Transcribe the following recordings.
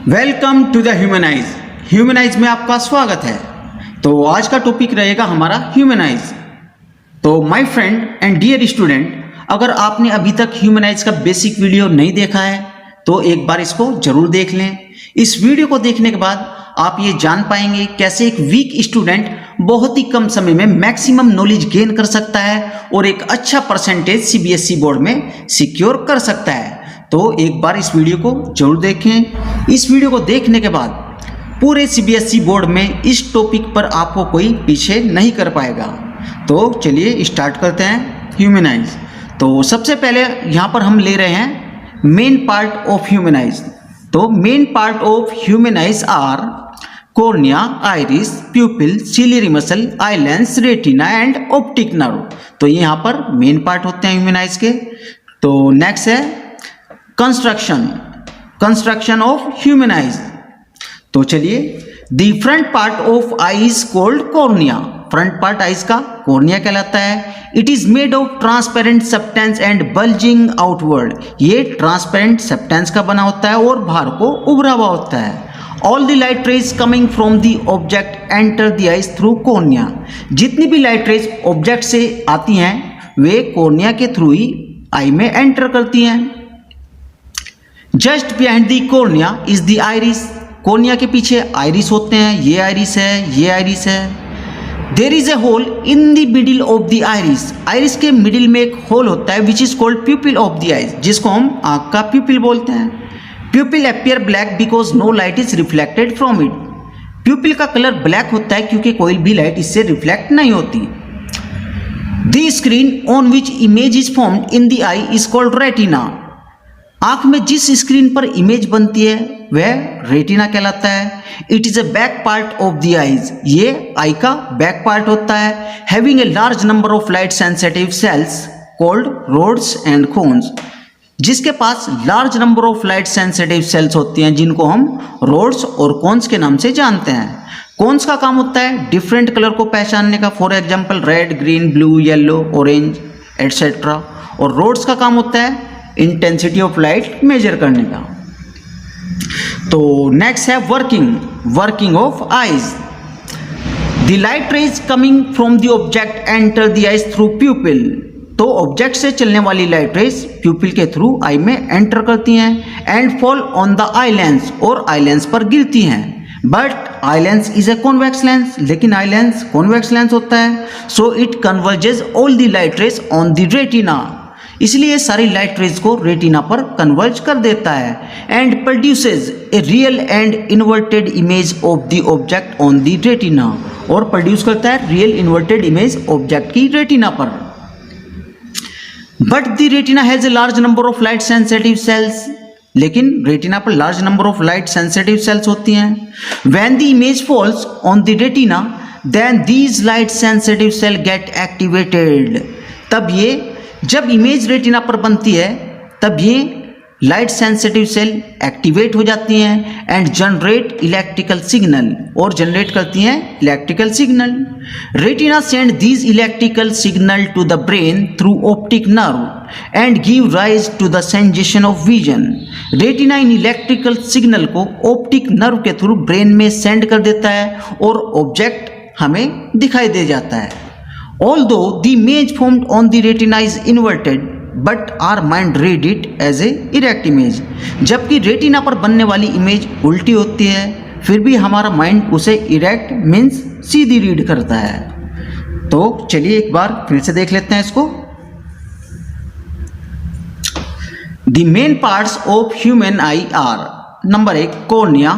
Welcome to the human eyes. Human eyes में आपका स्वागत है। तो आज का टॉपिक रहेगा हमारा ह्यूमनाइज। तो my friend and dear student, अगर आपने अभी तक ह्यूमनाइज का बेसिक वीडियो नहीं देखा है तो एक बार इसको जरूर देख लें। इस वीडियो को देखने के बाद आप ये जान पाएंगे कैसे एक वीक स्टूडेंट बहुत ही कम समय में मैक्सिमम नॉलेज गेन कर सकता है और एक अच्छा परसेंटेज सीबीएसई बोर्ड में सिक्योर कर सकता है। तो एक बार इस वीडियो को जरूर देखें। इस वीडियो को देखने के बाद पूरे सीबीएसई बोर्ड में इस टॉपिक पर आपको कोई पीछे नहीं कर पाएगा। तो चलिए स्टार्ट करते हैं ह्यूमनाइज। तो सबसे पहले यहाँ पर हम ले रहे हैं मेन पार्ट ऑफ ह्यूमनाइज। तो main part of human eyes are cornea, iris, pupil, ciliary muscle, eye lens, retina and optic nerve. तो ये यहाँ पर मेन पार्ट होते हैं ह्यूमनाइज के। तो नेक्स्ट है कंस्ट्रक्शन ऑफ ह्यूमनाइज। तो चलिए, the front part of eye is called cornea. Front part eyes का कॉर्निया कहलाता है। It is made of transparent substance and bulging outward. ये ट्रांसपेरेंट सब्सटेंस का बना होता है और बाहर को उभरा हुआ होता है। All the light rays coming from the object enter the eyes through cornea. जितनी भी लाइट रेज ऑब्जेक्ट से आती हैं वे कॉर्निया के थ्रू ही आई में एंटर करती हैं। Just behind the cornea is the iris. Cornea के पीछे आइरिस होते हैं। ये आइरिस है, ये आइरिस है। There is a hole in the middle of the iris. Iris के मिडिल में एक होल होता है which is called pupil of the eyes, जिसको हम आंख का प्यूपिल बोलते हैं। Pupil appear black because no light is reflected from it. Pupil का कलर ब्लैक होता है क्योंकि कोई भी लाइट इससे रिफ्लेक्ट नहीं होती। The screen on which image is formed in the I is called retina. आंख में जिस स्क्रीन पर इमेज बनती है वह रेटिना कहलाता है। It is a back part of the eyes. ये आई का बैक पार्ट होता है। Having a large number of light sensitive cells called rods and cones. जिसके पास large number of light sensitive cells होती हैं जिनको हम रोड्स और कोन्स के नाम से जानते हैं। कोन्स का काम होता है डिफरेंट कलर को पहचानने का, for example red, green, blue, yellow, orange etcetera. और रोड्स का काम होता है इंटेंसिटी ऑफ लाइट मेजर करने का। तो नेक्स्ट है working of eyes. The light rays coming from the object enter the eyes through प्यूपिल। तो ऑब्जेक्ट से चलने वाली लाइट रेज प्यूपिल के थ्रू आई में एंटर करती हैं and fall on the I lens, और आई लेंस पर गिरती हैं। But I lens is a convex lens. लेकिन आई लेंस कॉन्वेक्स लेंस होता है। So it converges all the light rays on the retina. इसलिए सारी लाइट रेज को रेटिना पर कन्वर्ज कर देता है and produces A real and inverted image of the object on the retina. और प्रोड्यूस करता है रियल इन्वर्टेड इमेज ऑब्जेक्ट की रेटिना पर। But the retina has a large number of light sensitive cells. लेकिन retina पर large number of light sensitive cells होती हैं। When the image falls on the retina then these light sensitive cell get activated. तब ये जब image retina पर बनती है तब ये लाइट सेंसिटिव सेल एक्टिवेट हो जाती हैं एंड जनरेट इलेक्ट्रिकल सिग्नल, और जनरेट करती हैं electrical signal. Retina send these electrical signal to the brain through optic nerve and give rise to the sensation of vision. Retina इन electrical signal को optic nerve के through brain में send कर देता है और ऑब्जेक्ट हमें दिखाई दे जाता है। Although the image formed on the retina is inverted, but our mind read it as a erect image। जबकि रेटिना पर बनने वाली इमेज उल्टी होती है फिर भी हमारा माइंड उसे इरेक्ट मीन्स सीधी रीड करता है। तो चलिए एक बार फिर से देख लेते हैं इसको। The main parts of human eye are number 1 cornea,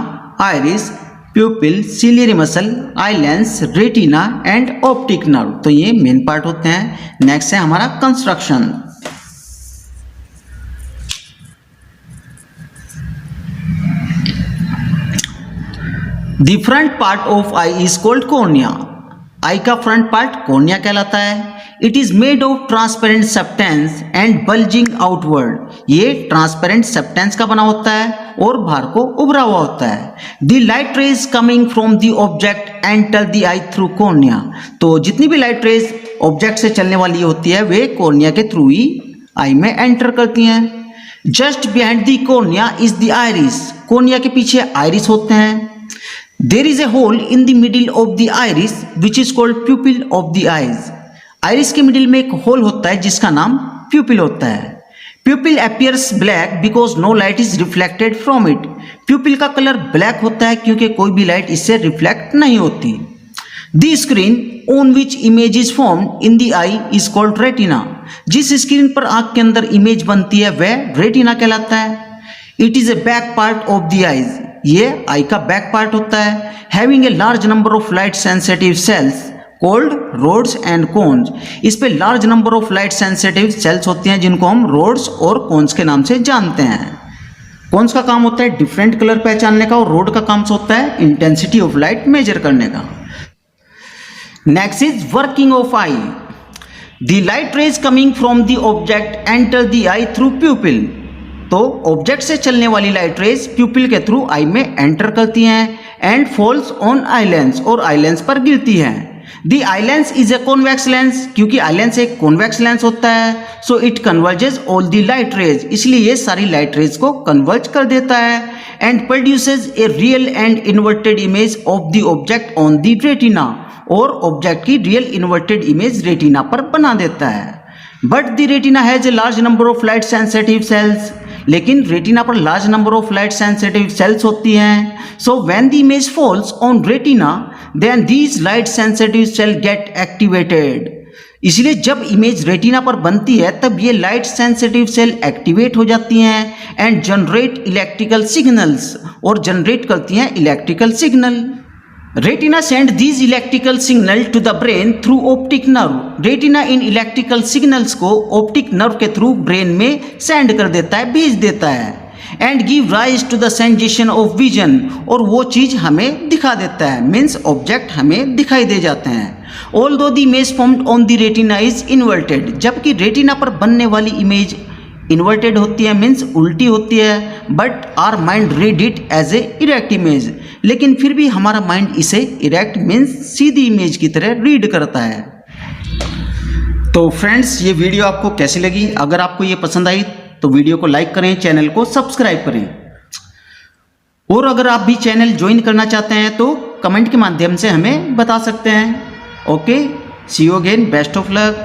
iris, pupil, ciliary muscle, eye lens, retina and optic nerve. तो ये मेन पार्ट होते हैं। नेक्स्ट है हमारा construction. The front part of eye is called cornea. Eye का front part cornea कहलाता है। It is made of transparent substance and bulging outward. ये ट्रांसपेरेंट सब्सटेंस का बना होता है और बाहर को उभरा हुआ होता है। The light rays coming from the object enter the I through cornea. तो जितनी भी लाइट रेज ऑब्जेक्ट से चलने वाली होती है वे कॉर्निया के थ्रू ही आई में एंटर करती हैं। Just behind the cornea is the iris. Cornea के पीछे आइरिस होते हैं। There is a hole in the middle of the iris which is called pupil of the eyes. Iris के मिडिल में एक होल होता है जिसका नाम प्यूपिल होता है। Pupil appears black because no light is reflected from it. Pupil का कलर ब्लैक होता है क्योंकि कोई भी लाइट इससे रिफ्लेक्ट नहीं होती। The screen on which image is formed in the I is called retina. जिस स्क्रीन पर आंख के अंदर इमेज बनती है वह रेटिना कहलाता है। It is a back part of the eyes. ये आई का बैक पार्ट होता है। Having a large number of light sensitive cells called rods and cones. इस पे large number of light sensitive cells होती हैं जिनको हम रोड्स और कोन्स के नाम से जानते हैं। कोन्स का काम होता है डिफरेंट कलर पहचानने का और रोड का काम होता है इंटेंसिटी ऑफ लाइट मेजर करने का। Next is working of I. The light rays coming from the object enter the I through प्यूपिल। तो ऑब्जेक्ट से चलने वाली लाइट रेज प्यूपिल के थ्रू आई में एंटर करती हैं and falls on eye lens और आई लेंस पर गिरती हैं। The eye lens is a convex lens. क्योंकि आई लेंस एक कॉन्वेक्स लेंस होता है so it converges all the light rays. इसलिए ये सारी लाइट रेज को कन्वर्ज कर देता है and produces a real and inverted image of the object on the retina. और ऑब्जेक्ट की रियल इन्वर्टेड इमेज रेटिना पर बना देता है। But the retina has a large number of light sensitive cells. लेकिन रेटिना पर large number of light sensitive cells होती हैं। So when the image falls on retina then these light sensitive cell get activated. इसलिए जब image retina पर बनती है तब ये लाइट सेंसिटिव सेल एक्टिवेट हो जाती हैं एंड जनरेट इलेक्ट्रिकल सिग्नल्स और जनरेट करती हैं electrical signal. Retina send these electrical signal to the brain through optic nerve. Retina इन इलेक्ट्रिकल सिग्नल्स को ऑप्टिक नर्व के थ्रू ब्रेन में सेंड कर देता है, भेज देता है and give rise to the sensation of vision. और वो चीज़ हमें दिखा देता है, मीन्स ऑब्जेक्ट हमें दिखाई दे जाते हैं। Although the image formed on the retina is inverted. जबकि रेटिना पर बनने वाली इमेज इन्वर्टेड होती है, मीन्स उल्टी होती है, but our mind read it as a erect image. लेकिन फिर भी हमारा माइंड इसे इरेक्ट मीन्स सीधी इमेज की तरह रीड करता है। तो फ्रेंड्स, ये वीडियो आपको कैसी लगी? अगर आपको ये पसंद आई तो वीडियो को लाइक करें, चैनल को सब्सक्राइब करें। और अगर आप भी चैनल ज्वाइन करना चाहते हैं तो कमेंट के माध्यम से हमें बता सकते हैं। Okay, see you again, best of luck.